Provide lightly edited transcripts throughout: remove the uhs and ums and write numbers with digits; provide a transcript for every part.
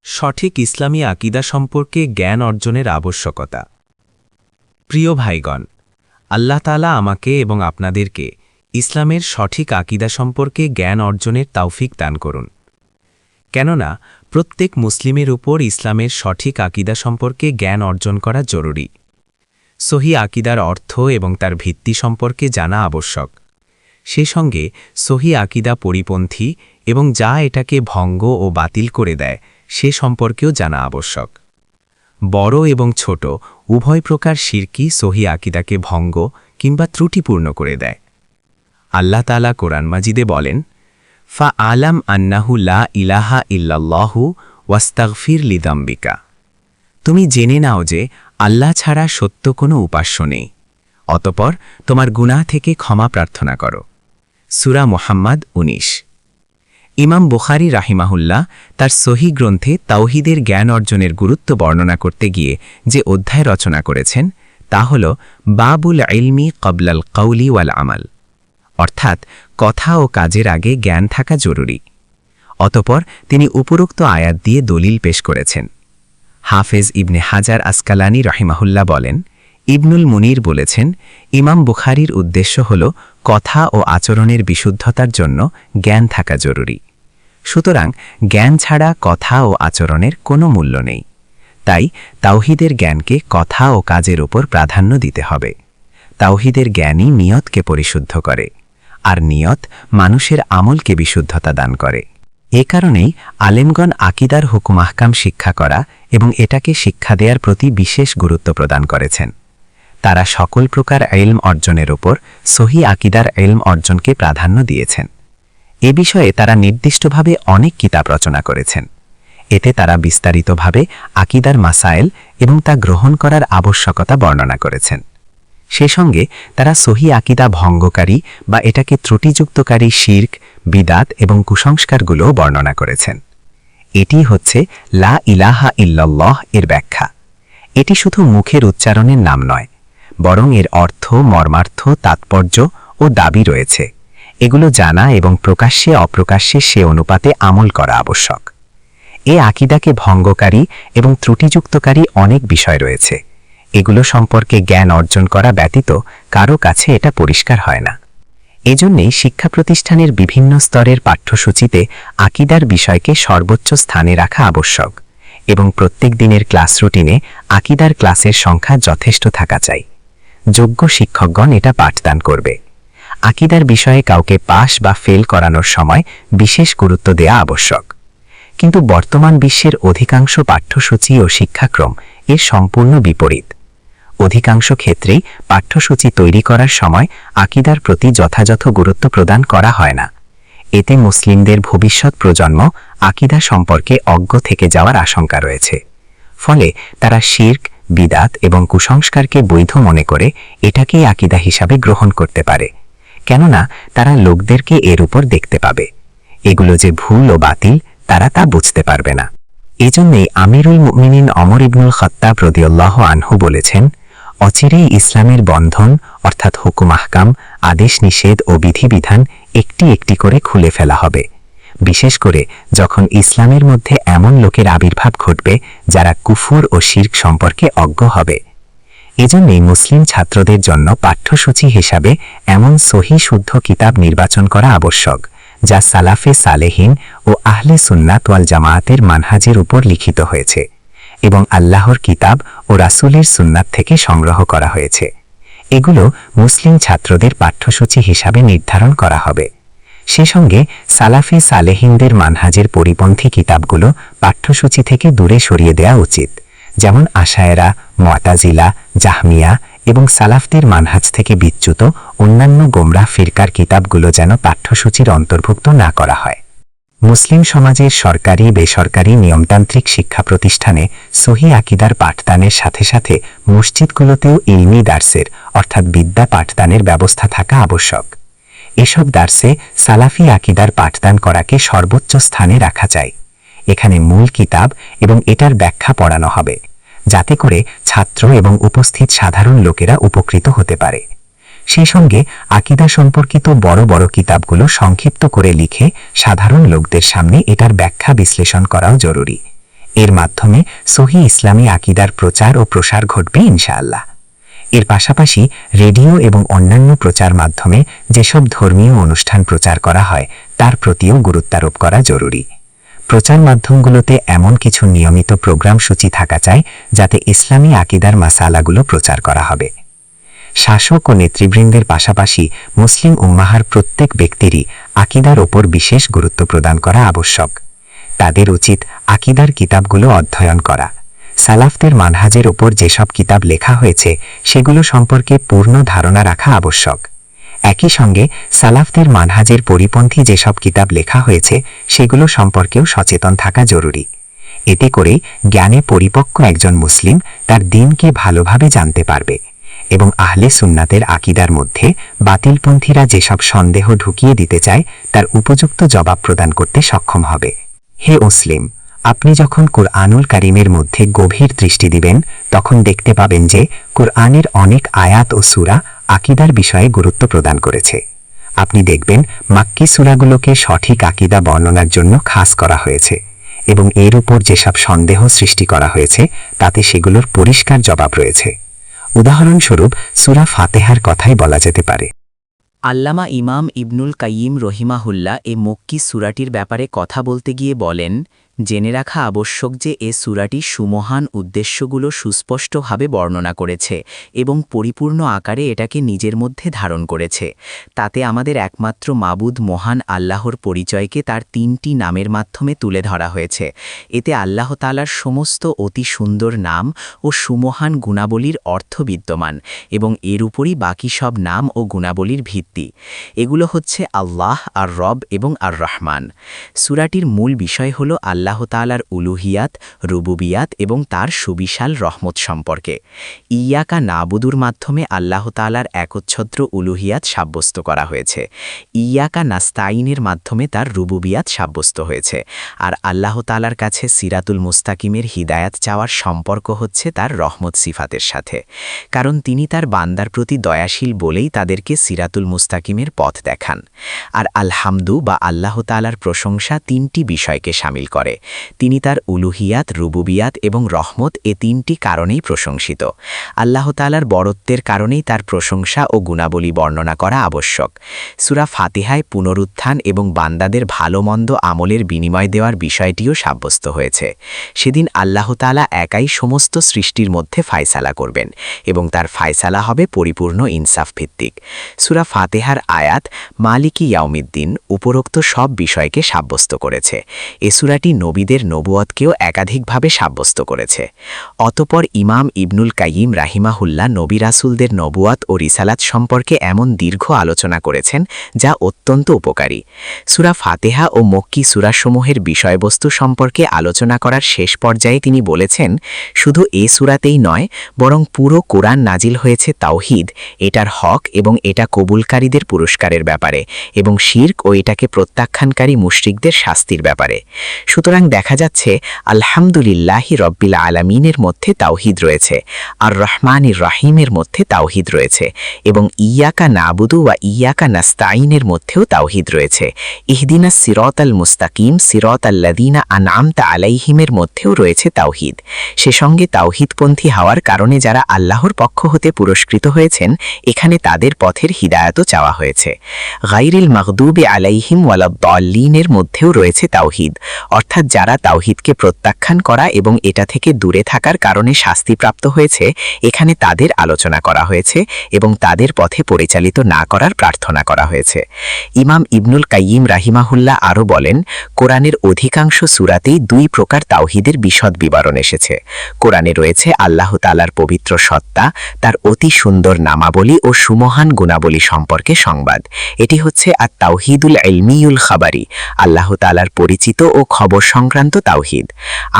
সঠিক ইসলামী আকিদা সম্পর্কে জ্ঞান অর্জনের আবশ্যকতা। প্রিয় ভাইগণ, আল্লাহ তাআলা আমাকে এবং আপনাদেরকে ইসলামের সঠিক আকিদা সম্পর্কে জ্ঞান অর্জনের তৌফিক দান করুন। কেননা প্রত্যেক মুসলিমের উপর ইসলামের সঠিক আকিদা সম্পর্কে জ্ঞান অর্জন করা জরুরি। সহি আকিদার অর্থ এবং তার ভিত্তি সম্পর্কে জানা আবশ্যক। সে সঙ্গে সহি আকিদা পরিপন্থী এবং যা এটাকে ভঙ্গ ও বাতিল করে দেয় সে সম্পর্কেও জানা আবশ্যক। বড় এবং ছোট উভয় প্রকার শিরকি সহি আকিদাকে ভঙ্গ কিংবা ত্রুটিপূর্ণ করে দেয়। আল্লাহ তাআলা কোরআন মাজিদে বলেন, ফা আলাম আন্নাহু লা ইলাহা ইল্লাল্লাহু ওয়াস্তাগফির লিযামবিকা। তুমি জেনে নাও যে আল্লাহ ছাড়া সত্য কোনো উপাস্য নেই, অতঃপর তোমার গুনাহ থেকে ক্ষমা প্রার্থনা করো। সূরা মুহাম্মদ 19। ইমাম বুখারী রাহিমাহুল্লাহ তার সহি গ্রন্থে তাওহীদের জ্ঞান অর্জনের গুরুত্ব বর্ণনা করতে গিয়ে যে অধ্যায় রচনা করেছেন তা হল বাবুল ইলমি ক্বাবলাল কওলি ওয়াল আমাল, অর্থাৎ কথা ও কাজের আগে জ্ঞান থাকা জরুরি। অতঃপর তিনি উপরোক্ত আয়াত দিয়ে দলিল পেশ করেছেন। হাফেজ ইবনে হাজার আসকালানি রাহিমাহুল্লাহ বলেন, ইবনুল মুনির বলেছেন, ইমাম বুখারীর উদ্দেশ্য হল কথা ও আচরণের বিশুদ্ধতার জন্য জ্ঞান থাকা জরুরি। সুতরাং জ্ঞান ছাড়া কথা ও আচরণের কোনো মূল্য নেই। তাই তাওহীদের জ্ঞানকে কথা ও কাজের উপর প্রাধান্য দিতে হবে। তাওহীদের জ্ঞানই নিয়তকে পরিশুদ্ধ করে, আর নিয়ত মানুষের আমলকে বিশুদ্ধতা দান করে। এ কারণেই আলেমগণ আকিদার হুকুম আহকাম শিক্ষা করা এবং এটাকে শিক্ষা দেওয়ার প্রতি বিশেষ গুরুত্ব প্রদান করেছেন। তারা সকল প্রকার ইলম অর্জনের ওপর সহি আকিদার ইলম অর্জনকে প্রাধান্য দিয়েছেন। এ বিষয়ে তারা নির্দিষ্টভাবে অনেক কিতাব রচনা করেছেন। এতে তারা বিস্তারিতভাবে আকিদার মাসায়েল এবং তা গ্রহণ করার আবশ্যকতা বর্ণনা করেছেন। সে সঙ্গে তারা সহি আকিদা ভঙ্গকারী বা এটাকে ত্রুটিযুক্তকারী শিরক, বিদাত এবং কুসংস্কারগুলোও বর্ণনা করেছেন। এটি হচ্ছে লা ইলাহা ইল্লাল্লাহ এর ব্যাখ্যা। এটি শুধু মুখের উচ্চারণের নাম নয়, বরং এর অর্থ, মর্মার্থ, তাৎপর্য ও দাবি রয়েছে। এগুলো জানা এবং প্রকাশ্যে অপ্রকাশ্যে সে অনুপাতে আমল করা আবশ্যক। এ আকিদাকে ভঙ্গকারী এবং ত্রুটিযুক্তকারী অনেক বিষয় রয়েছে। এগুলো সম্পর্কে জ্ঞান অর্জন করা ব্যতীত কারো কাছে এটা পরিষ্কার হয় না। এজন্যই শিক্ষা প্রতিষ্ঠানের বিভিন্ন স্তরের পাঠ্যসূচিতে আকিদার বিষয়কে সর্বোচ্চ স্থানে রাখা আবশ্যক এবং প্রত্যেক দিনের ক্লাস রুটিনে আকিদার ক্লাসের সংখ্যা যথেষ্ট থাকা চাই। যোগ্য শিক্ষকগণ এটা পাঠদান করবে। আকিদার বিষয়ে কাউকে পাস বা ফেল করানোর সময় বিশেষ গুরুত্ব দেয়া আবশ্যক। কিন্তু বর্তমান বিশ্বের অধিকাংশ পাঠ্যসূচি ও শিক্ষাক্রম এর সম্পূর্ণ বিপরীত। অধিকাংশ ক্ষেত্রেই পাঠ্যসূচি তৈরি করার সময় আকিদার প্রতি যথাযথ গুরুত্ব প্রদান করা হয় না। এতে মুসলিমদের ভবিষ্যৎ প্রজন্ম আকিদা সম্পর্কে অজ্ঞ থেকে যাওয়ার আশঙ্কা রয়েছে। ফলে তারা শিরক, বিদাত এবং কুসংস্কারকে বৈধ মনে করে এটাকেই আকিদা হিসাবে গ্রহণ করতে পারে, কেননা তারা লোকদেরকে এর উপর দেখতে পাবে। এগুলো যে ভুল ও বাতিল তারা তা বুঝতে পারবে না। এজন্যই আমিরুল মুমিনিন ওমর ইবনুল খাত্তাব রাদিয়াল্লাহু আনহু বলেছেন, অচিরেই ইসলামের বন্ধন অর্থাৎ হুকুম আহকাম, আদেশ নিষেধ ও বিধিবিধান একটি একটি করে খুলে ফেলা হবে, বিশেষ করে যখন ইসলামের মধ্যে এমন লোকের আবির্ভাব ঘটবে যারা কুফর ও শিরক সম্পর্কে অজ্ঞ হবে। এজন্যই মুসলিম ছাত্রদের জন্য পাঠ্যসূচি হিসাবে এমন সহি শুদ্ধ কিতাব নির্বাচন করা আবশ্যক যা সালাফে সালেহিন ও আহলে সুন্নাত ওয়াল জামায়াতের মানহাজের উপর লিখিত হয়েছে এবং আল্লাহর কিতাব ও রাসূলের সুন্নাত থেকে সংগ্রহ করা হয়েছে। এগুলো মুসলিম ছাত্রদের পাঠ্যসূচি হিসাবে নির্ধারণ করা হবে। সে সঙ্গে সালাফে সালেহিনদের মানহাজের পরিপন্থী কিতাবগুলো পাঠ্যসূচি থেকে দূরে সরিয়ে দেওয়া উচিত, যেমন আশায়েরা, মুতাজিলা, জাহমিয়া এবং সালাফদের মানহাজ থেকে বিচ্যুত অন্যান্য গোমরাহ ফিরকার কিতাবগুলো যেন পাঠ্যসূচির অন্তর্ভুক্ত না করা হয়। মুসলিম সমাজের সরকারি, বেসরকারি, নিয়মতান্ত্রিক শিক্ষা প্রতিষ্ঠানে সহি আকিদার পাঠদানের সাথে সাথে মসজিদগুলোতেও ইলমি দার্সের অর্থাৎ বিদ্যা পাঠদানের ব্যবস্থা থাকা আবশ্যক। এসব দার্সে সালাফি আকিদার পাঠদান করাকে সর্বোচ্চ স্থানে রাখা যায়। এখানে মূল কিতাব এবং এটার ব্যাখ্যা পড়ানো হবে, যাতে করে ছাত্র এবং উপস্থিত সাধারণ লোকেরা উপকৃত হতে পারে। সেই সঙ্গে আকিদা সম্পর্কিত বড় বড় কিতাবগুলো সংক্ষিপ্ত করে লিখে সাধারণ লোকদের সামনে এটার ব্যাখ্যা বিশ্লেষণ করাও জরুরি। এর মাধ্যমে সহি ইসলামী আকিদার প্রচার ও প্রসার ঘটবে ইনশাআল্লাহ। এর পাশাপাশি রেডিও এবং অন্যান্য প্রচার মাধ্যমে যেসব ধর্মীয় অনুষ্ঠান প্রচার করা হয় তার প্রতিও গুরুত্বারোপ করা জরুরি। প্রচার মাধ্যমগুলোতে এমন কিছু নিয়মিত প্রোগ্রাম সূচি থাকা চাই যাতে ইসলামী আকিদার মাসালাগুলো প্রচার করা হবে। শাসক ও নেতৃবৃন্দের পাশাপাশি মুসলিম উম্মাহার প্রত্যেক ব্যক্তিরই আকিদার ওপর বিশেষ গুরুত্ব প্রদান করা আবশ্যক। তাদের উচিত আকিদার কিতাবগুলো অধ্যয়ন করা। সালাফদের মানহাজের ওপর যেসব কিতাব লেখা হয়েছে সেগুলো সম্পর্কে পূর্ণ ধারণা রাখা আবশ্যক। একই সঙ্গে সালাফদের মানহাজের পরিপন্থী যেসব কিতাব লেখা হয়েছে সেগুলো সম্পর্কেও সচেতন থাকা জরুরি। এতে করে জ্ঞানে পরিপক্ক একজন মুসলিম তার দ্বীনকে ভালোভাবে জানতে পারবে এবং আহলে সুন্নাতের আকিদার মধ্যে বাতিলপন্থীরা যেসব সন্দেহ ঢুকিয়ে দিতে চায় তার উপযুক্ত জবাব প্রদান করতে সক্ষম হবে। হে মুসলিম, আপনি যখন কুরআনুল কারীমের মধ্যে গভীর দৃষ্টি দিবেন তখন দেখতে পাবেন যে কুরআনের অনেক আয়াত ও সূরা আকিদার বিষয়ে গুরুত্ব প্রদান করেছে। আপনি দেখবেন মাক্কি সূরাগুলোকে সঠিক আকিদা বর্ণনার জন্য খাস করা হয়েছে এবং এর উপর যেসব সন্দেহ সৃষ্টি করা হয়েছে তাতে সেগুলোর পরিষ্কার জবাব রয়েছে। উদাহরণস্বরূপ সূরা ফাতিহার কথাই বলা যেতে পারে। আল্লামা ইমাম ইবনুল কাইয়িম রহিমাহুল্লাহ এ মক্কি সূরাটির ব্যাপারে কথা বলতে গিয়ে বলেন, জেনে রাখা আবশ্যক যে এ সূরাটি সুমহান উদ্দেশ্যগুলো সুস্পষ্টভাবে বর্ণনা করেছে এবং পরিপূর্ণ আকারে এটাকে নিজের মধ্যে ধারণ করেছে। তাতে আমাদের একমাত্র মাবুদ মহান আল্লাহর পরিচয়কে তার ৩টি নামের মাধ্যমে তুলে ধরা হয়েছে। এতে আল্লাহ তাআলার সমস্ত অতি সুন্দর নাম ও সুমহান গুণাবলীর অর্থ বিদ্যমান এবং এর উপরই বাকি সব নাম ও গুণাবলীর ভিত্তি। এগুলো হচ্ছে আল্লাহ, আর রব এবং আর রহমান। সূরাটির মূল বিষয় হল আল্লাহ তাআলার উলুহিয়াত, রুবুবিয়াত এবং তার সুবিশাল রহমত সম্পর্কে। ইয়াকা নাবুদুর মাধ্যমে আল্লাহ তাআলার একচ্ছত্র উলুহিয়াত সাব্যস্ত করা হয়েছে। ইয়াকা নাস্তাইনের মাধ্যমে তার রুবুবিয়াত সাব্যস্ত হয়েছে। আর আল্লাহ তাআলার কাছে সিরাতুল মুস্তাকিমের হিদায়াত চাওয়ার সম্পর্ক হচ্ছে তার রহমত সিফাতের সাথে, কারণ তিনি তার বান্দার প্রতি দয়াশীল বলেই তাদেরকে সিরাতুল মুস্তাকিমের পথ দেখান। আর আলহামদু বা আল্লাহ তাআলার প্রশংসা ৩টি বিষয়কে শামিল করে। তিনি তার উলুহিয়াত, রুবুবিয়াত এবং রহমত এ ৩টি কারণেই প্রশংসিত। আল্লাহ তাআলার বড়ত্বের কারণেই তার প্রশংসা ও গুণাবলী বর্ণনা করা আবশ্যক। সূরা ফাতিহায় পুনরুত্থান এবং বান্দাদের ভালো মন্দ আমলের বিনিময় দেওয়ার বিষয়টিও সাব্যস্ত হয়েছে। সেদিন আল্লাহ তাআলা একাই সমস্ত সৃষ্টির মধ্যে ফায়সালা করবেন এবং তার ফায়সালা হবে পরিপূর্ণ ইনসাফ ভিত্তিক। সূরা ফাতিহার আয়াত মালিকি ইয়াউমিদ্দিন উপরোক্ত সব বিষয়কে সাব্যস্ত করেছে। এ সূরাটি নবীদের নবুয়তকেও একাধিকভাবে সাব্যস্ত করেছে। অতঃপর ইমাম ইবনুল কাইয়িম রাহিমাহুল্লাহ নবী রাসূলদের নবুয়ত ও রিসালাত সম্পর্কে এমন দীর্ঘ আলোচনা করেছেন যা অত্যন্ত উপকারী। সূরা ফাতিহা ও মক্কি সূরাসমূহের বিষয়বস্তু সম্পর্কে আলোচনা করার শেষ পর্যায়ে তিনি বলেছেন, শুধু এ সূরাতেই নয় বরং পুরো কোরআন নাজিল হয়েছে তাওহীদ, এটার হক এবং এটা কবুলকারীদের পুরস্কারের ব্যাপারে এবং শিরক ও এটাকে প্রত্যাখ্যানকারী মুশরিকদের শাস্তির ব্যাপারে। সুতরাং দেখা যাচ্ছে আলহামদুলিল্লাহি রব্বিল আলামিনের মধ্যে তাওহীদ রয়েছে, আর রহমানির রহিমের মধ্যে তাওহীদ রয়েছে এবং ইয়াকা নাবুদু ওয়া ইয়াকা নাস্তাইনের মধ্যেও তাওহীদ রয়েছে। ইহদিনাস সিরাতাল মুস্তাকিম সিরাতাল্লাযীনা আনআমতা আলাইহিমের মধ্যেও রয়েছে তাওহীদ। সে সঙ্গে তাওহীদপন্থী হওয়ার কারণে যারা আল্লাহর পক্ষ হতে পুরস্কৃত হয়েছেন এখানে তাদের পথের হিদায়াতও চাওয়া হয়েছে। গায়রিল মাগদুবি আলাইহিম ওয়ালাদ-দাল্লিনের মধ্যেও রয়েছে তাওহীদ, অর্থাৎ যারা তাওহীদকে প্রত্যাখ্যান করা এবং এটা থেকে দূরে থাকার কারণে শাস্তিপ্রাপ্ত হয়েছে এখানে তাদের আলোচনা করা হয়েছে এবং তাদের পথে পরিচালিত না করার প্রার্থনা করা হয়েছে। ইমাম ইবনুল কাইয়িম রাহিমাহুল্লাহ আরও বলেন, কোরআনের অধিকাংশ সূরাতেই 2 প্রকার তাওহীদের বিশদ বিবরণ এসেছে। কোরআনে রয়েছে আল্লাহ তাআলার পবিত্র সত্তা, তার অতি সুন্দর নামাবলী ও সুমহান গুণাবলী সম্পর্কে সংবাদ। এটি হচ্ছে আত-তাওহীদুল ইলমিয়ুল খাবারি, আল্লাহ তাআলার পরিচিত ও খবর সংক্রান্ত তাওহীদ।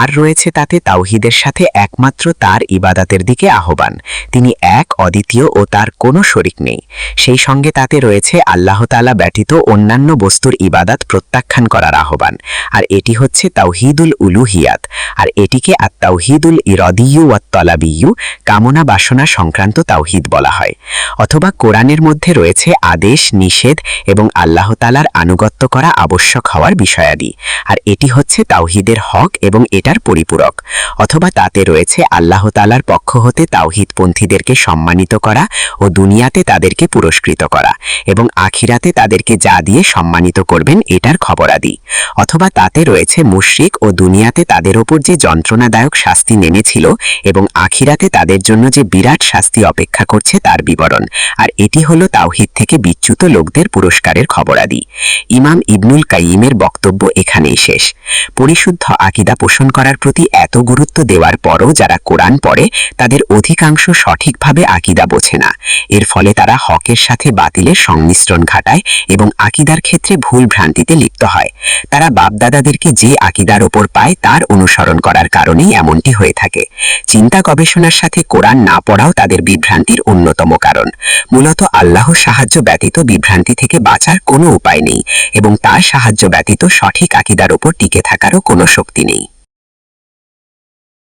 আর রয়েছে তাতে তাওহীদের সাথে একমাত্র তার ইবাদাতের দিকে আহ্বান, তিনি এক, অদ্বিতীয় ও তার কোনো শরিক নেই। সেই সঙ্গে তাতে রয়েছে আল্লাহ তাআলা ব্যতীত অন্যান্য বস্তুর ইবাদাত প্রত্যাখ্যান করার আহ্বান, আর এটি হচ্ছে তাওহীদুল উলুহিয়াত। আর এটিকে আত-তাওহীদুল ইরাদিয়্যু ওয়াত-তলাবিয়্যু, কামনা বাসনা সংক্রান্ত তাওহীদ বলা হয়। অথবা কোরআনের মধ্যে রয়েছে আদেশ, নিষেধ এবং আল্লাহ তাআলার আনুগত্য করা আবশ্যক হওয়ার বিষয়াদি, আর এটি হচ্ছে রয়েছে তাওহীদের হক এবং এটার পরিপূরক, অথবা তাতে রয়েছে আল্লাহ তাআলার পক্ষ হতে তাওহীদপন্থীদেরকে সম্মানিত করা ও দুনিয়াতে তাদেরকে পুরস্কৃত করা এবং আখিরাতে তাদেরকে যা দিয়ে সম্মানিত করবেন এটার খবরাদি, অথবা তাতে রয়েছে মুশরিক ও দুনিয়াতে তাদের ওপর যে যন্ত্রণাদায়ক শাস্তি নেমেছিল এবং আখিরাতে তাদের জন্য যে বিরাট শাস্তি অপেক্ষা করছে তার বিবরণ। আর এটি হলো তাওহীদ থেকে বিচ্যুত লোকদের পুরস্কারের খবরাদি। ইমাম ইবনুল কাইয়িমের বক্তব্য এখানেই শেষ। পরিশুদ্ধ আকীদা পোষণ করার প্রতি এত গুরুত্ব দেওয়ার পরও যারা কোরআন পড়ে তাদের অধিকাংশ সঠিকভাবে আকীদা বোঝে না। এর ফলে তারা হকের সাথে বাতিলের সংমিশ্রণ ঘটায় এবং আকীদার ক্ষেত্রে ভুল ভ্রান্তিতে লিপ্ত হয়। তারা বাপদাদাদেরকে যে আকীদার ওপর পায় তার অনুসরণ করার কারণেই এমনটি হয়ে থাকে। চিন্তা গবেষণার সাথে কোরআন না পড়াও তাদের বিভ্রান্তির অন্যতম কারণ। মূলত আল্লাহর সাহায্য ব্যতীত বিভ্রান্তি থেকে বাঁচার কোনো উপায় নেই এবং তার সাহায্য ব্যতীত সঠিক আকীদার ওপর টিকে থাকারও কোনো শক্তি নেই।